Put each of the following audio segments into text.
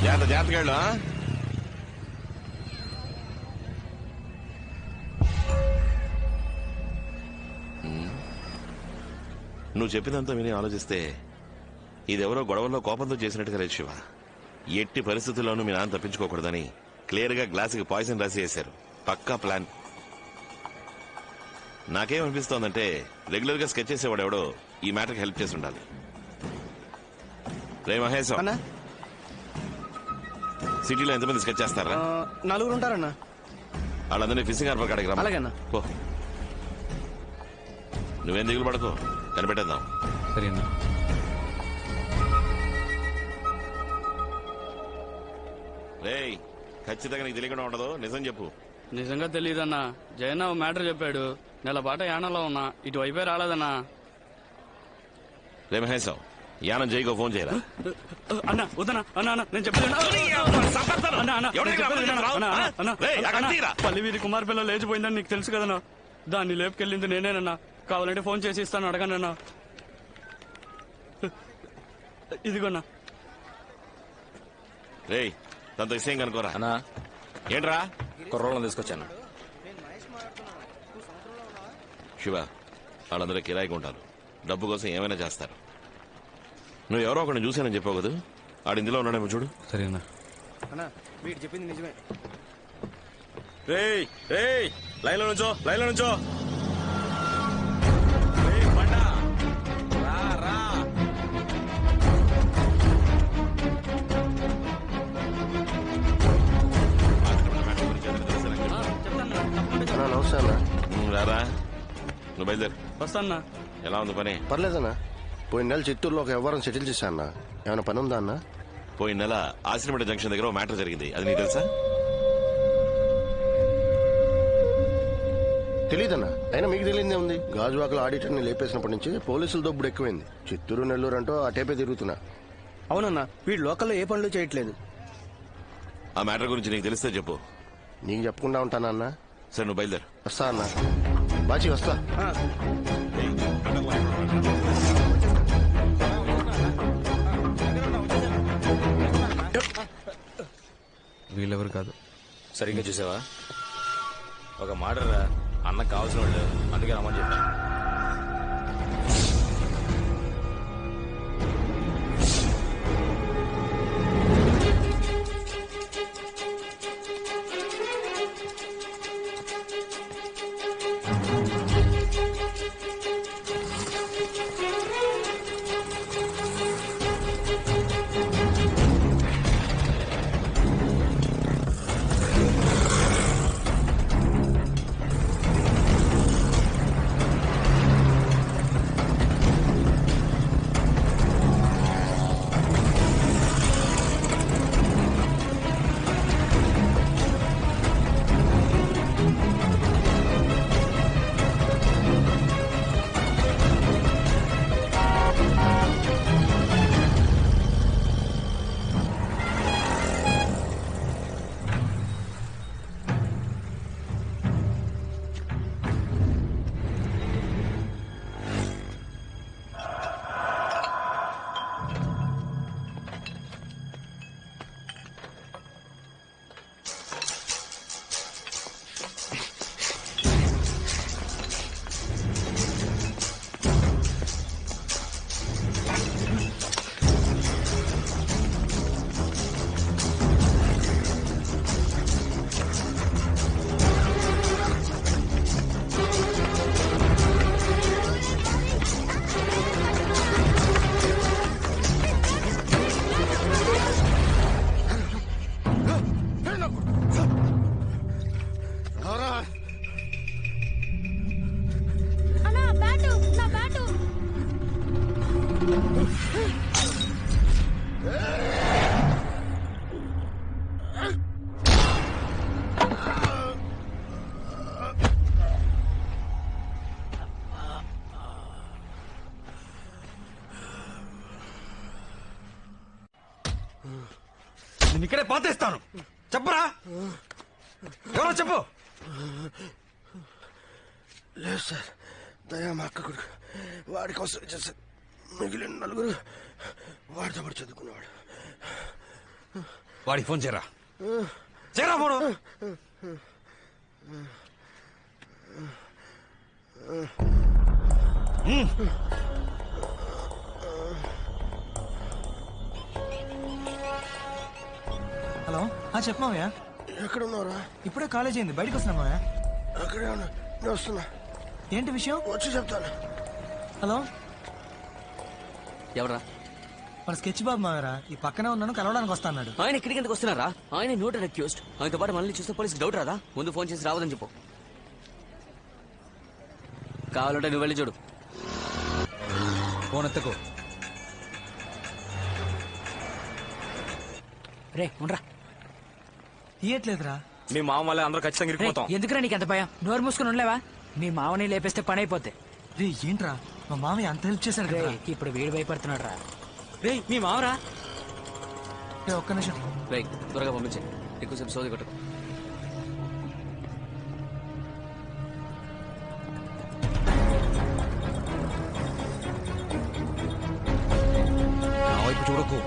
జాగ్రత్తగా వెళ్ళు. నువ్వు చెప్పినంత విని ఆలోచిస్తే ఇదెవరో గొడవల్లో కోపంతో చేసినట్టుగా లేదు శివ. ఎట్టి పరిస్థితుల్లోనూ మీ నాన్న తప్పించుకోకూడదని క్లియర్ గా గ్లాసుకి పాయిజన్ రాసి వేశారు. పక్కా ప్లాన్. నాకేమనిపిస్తోందంటే రెగ్యులర్ గా స్కెచ్ చేసేవాడు ఎవడో ఈ మ్యాటర్కి హెల్ప్ చేసి ఉండాలి. రే మహేష్, సిటీలో ఎంతమంది స్కెచ్ చేస్తారా? 4 ఉంటారన్నా. వాళ్ళందరినీ ఫిషింగ్ హార్బర్ కాడికి రా. అలాగేనా? నువ్వేం దిగులు పడకు, కనిపెట్టేద్దాం. సరేనా? రేయ్, ఖచ్చితంగా నీకు తెలియకుండా ఉండదు, నిజం చెప్పు. నిజంగా తెలియదన్నా. జయన్న మ్యాటర్ చెప్పాడు. నెల పాట యానంలో ఉన్నా, ఇటువైపే రాలేదన్నా. రే మహేష్, యానం జైకో ఫోన్ చేయరా? అన్న వద్దనా అన్న, నేను చెప్పాను. పల్లివీరి కుమార్ పిల్ల లేచిపోయిందని నీకు తెలుసు కదన్నా. దాన్ని లేపుకెళ్ళింది నేనేనన్నా. కావాలంటే ఫోన్ చేసి ఇస్తాను, అడగనన్నా. ఇదిగోన్నా. రేయ్, దాంతో విషయం కనుకోరా. అన్నా ఏంట్రా? కుర్రోళ్ళని తీసుకొచ్చాను. శివ, వాళ్ళందరూ కిరాయికి ఉంటారు. డబ్బు కోసం ఏమైనా చేస్తారు. నువ్వు ఎవరో ఒకరిని చూసానని చెప్పావు కదా, ఆడు ఇందులో ఉన్నాడేమో చూడు. సరేనా? అన్నా వీడు చెప్పింది నిజమే. రేయ్ రేయ్, లైన్ లో నుంచో, లైన్ లో నుంచో. నమస్తే అన్న. రారా, నువ్వు బయలుదేరు. వస్తాన్నా. ఎలా ఉంది పని? పర్లేదన్నా. పోయిన నెల చిత్తూరులో ఒక వ్యవహారం సెటిల్ చేశా అన్న. ఏమైనా పని ఉందా అన్న? పోయిన నెల ఆశ్రమేట జంక్షన్ దగ్గర మ్యాటర్ జరిగింది, అది నీకు తెలుసా? తెలీదన్నా. అయినా మీకు తెలియదే ఉంది. గాజువాకల ఆడిటర్ని లేపేసినప్పటి నుంచి పోలీసుల దొబ్బుడు ఎక్కువైంది. చిత్తూరు నెల్లూరు అంటూ అటేపే తిరుగుతున్నా. అవునన్నా, వీడు లోకల్లో ఏ పనులు చేయట్లేదు. ఆ మ్యాటర్ గురించి నీకు తెలిస్తే చెప్పు. నీకు చెప్పకుండా ఉంటానా అన్న? సరే, నువ్వు బయలుదేరు. వస్తా అన్న. బాచి వస్తా. వీళ్ళెవరు కాదు. సరిగ్గా చూసావా? ఒక మాటరా, అన్నకు కావాల్సిన వాళ్ళు, అందుకే రమ్మని చెప్పా. నేను ఇక్కడే పాతేస్తాను. చెప్పరా, ఎవరో చెప్పు. లేదు సార్, దయా మా అక్క కొడుకు. వాడి కోసం చేశారు. మిగిలిన 4 వాడితో పాటు చదువుకునేవాడు. వాడికి ఫోన్ చేయరా చేయరా ఫోను. హలో చెప్పు మావయ్య. ఎక్కడ ఉన్నావురా? ఇప్పుడే కాలేజ్ అయింది, బయటకు వస్తున్నా మావయ్య. అక్కడే ఉన్నా, నేను వస్తున్నా. ఏంటి విషయం? వచ్చి చెప్తాను. హలో, ఎవరా? మన స్కెచ్ బాబు మావయ్యరా. ఈ పక్కనే ఉన్నాను, కలవడానికి వస్తా అన్నాడు. ఆయన ఇక్కడికి ఎందుకు వస్తున్నారా? ఆయన నోట్ అక్యూస్డ్. ఆయనతో పాటు మనల్ని చూస్తే పోలీసుకి డౌట్ రాదా? ముందు ఫోన్ చేసి రావదని చెప్పు. కావాలంటే నువ్వు వెళ్ళి చూడు. ఫోన్ ఎత్తకు. రే ఉండరా. తీయట్లేదురా. మీ మామ వల్ల అందరూ ఖచ్చితంగా ఇరికిపోతాం. ఎందుకురా నీకు ఎంత భయం? నోరు మూసుకుని ఉండలేవా? మీ మామని లేపేస్తే పని అయిపోద్ది. రే ఏంట్రా, మా మామయ్య అంత హెల్ప్ చేశాడు కదా. ఇప్పుడు వీడు భయపడుతున్నాడు రా. రే మీ మామరా. రే ఒక్క నిమిషం. రే త్వరగా పంపించే, ఎక్కువసేపు సోది కొట్టు. నా వైపు చూడకు.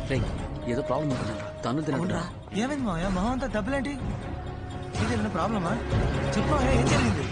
రే ఏదో ప్రాబ్లం అనుకున్నారా? తను తినకుండా ఏమైంది మావయ్య, మొహం అంతా డబ్బులేంటి? ఏదైనా ప్రాబ్లమా? చెప్పు మావయ్య, ఏం జరిగింది?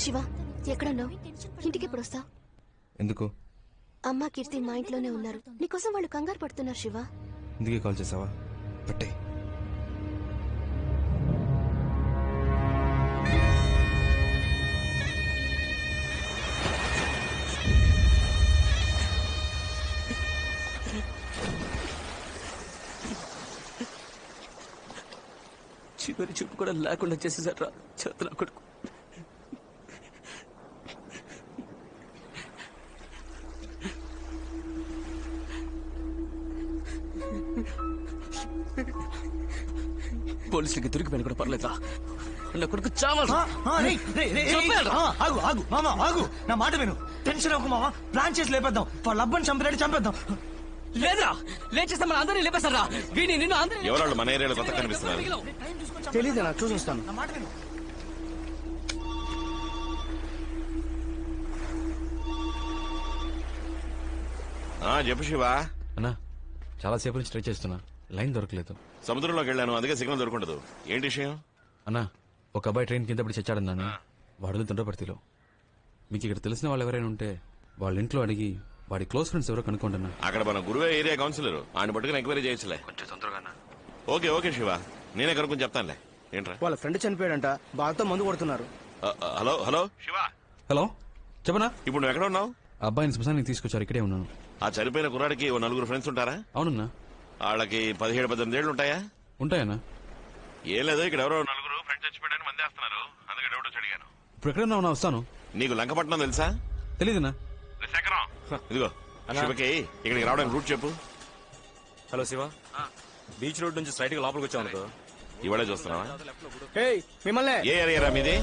శివ ఎక్కడున్నావు? ఇంటికి ఎప్పుడు వస్తావు? ఎందుకు? అమ్మ కీర్తి మా ఇంట్లోనే ఉన్నారు. నీకోసం వాళ్ళు కంగారు పడుతున్నారు శివ. ఇందుకే కాల్ చేసావా? పట్టే. చివరి చూపు కూడా లేకుండా చేసేసారా చేతుల కొడుకు. పోలీసులకి దొరికిపోయిన కూడా పర్లేదా? నా కొడుకు చావాలి. ఆగు ఆగు మామ ఆగు, నా మాట విను. టెన్షన్ అవ్వకు మామ, ప్లాన్ చేసి లేపేద్దాం. వాళ్ళ అబ్బని చంపినట్టు చంపేద్దాం. లేదా లేచేస్తే మన అందరినీ లేపేస్తారా? వీడిని నిన్ను అందరినీ ఎవరాళ్ళు మన ఏరియాలో కొత్త కనిపిస్తున్నారు? తెలీదు నాకు, చూసి వస్తాను. నా మాట విను. చెప్పు శివ. అన్నా చాలా సేపు నుంచి ట్రై చేస్తున్నా, లైన్ దొరకలేదు. సముద్రంలోకి వెళ్ళాను, అందుకే సిగ్నల్ దొరకదు. ఏంటి విషయం? అన్నా ఒక అబ్బాయి ట్రైన్ కింద పడి చచ్చాడన్నాను. వాడు తుండ్రపర్తిలో. మీకు ఇక్కడ తెలిసిన వాళ్ళు ఎవరైనా ఉంటే వాళ్ళ ఇంట్లో అడిగి వాడి క్లోజ్ ఫ్రెండ్స్ ఎవరో కనుక్కోండి అన్న. అక్కడ మన గురువే ఏరియా కౌన్సిలర్, ఆయన పట్టుకుని ఎంక్వైరీ చేయొచ్చులే. కొంచెం తొందరగా. ఓకే ఓకే శివ, నేనే కనుక్కొని చెప్తానులే. ఏంట్రా? వాళ్ళ ఫ్రెండ్ చనిపోయాడంట, బాగా మందు కొడుతున్నారు. హలో హలో శివ, హలో చెప్పనా? ఇప్పుడు నువ్వు ఎక్కడ ఉన్నావు? ఆ అబ్బాయిని శ్మశానికి తీసుకొచ్చారు, ఇక్కడే ఉన్నాను. ఆ చనిపోయిన కుర్రాడికి ఓ నలుగురు ఫ్రెండ్స్ ఉంటారా? అవునన్నా. వాళ్ళకి 17-18 ఏళ్ళు ఉంటాయా? ఉంటాయన్నా. ఏం లేదు, ఇక్కడ ఎవరో నలుగురు ఫ్రెండ్స్ చచ్చిపోయాడని మంది వేస్తున్నారు, అందుకే డౌట్ వచ్చి అడిగాను. ఇప్పుడు ఎక్కడన్నా ఉన్నా వస్తాను. నీకు లంకపట్నం తెలుసా? తెలీదన్నా. శేఖరం, ఇదిగో శివకి ఇక్కడికి రావడానికి రూట్ చెప్పు. హలో శివ, బీచ్ రోడ్ నుంచి స్ట్రైట్ గా లోపలికి వచ్చావు అనుకో. ఇవాళే చూస్తున్నావా? మిమ్మల్ని ఏ ఏరియా మీది?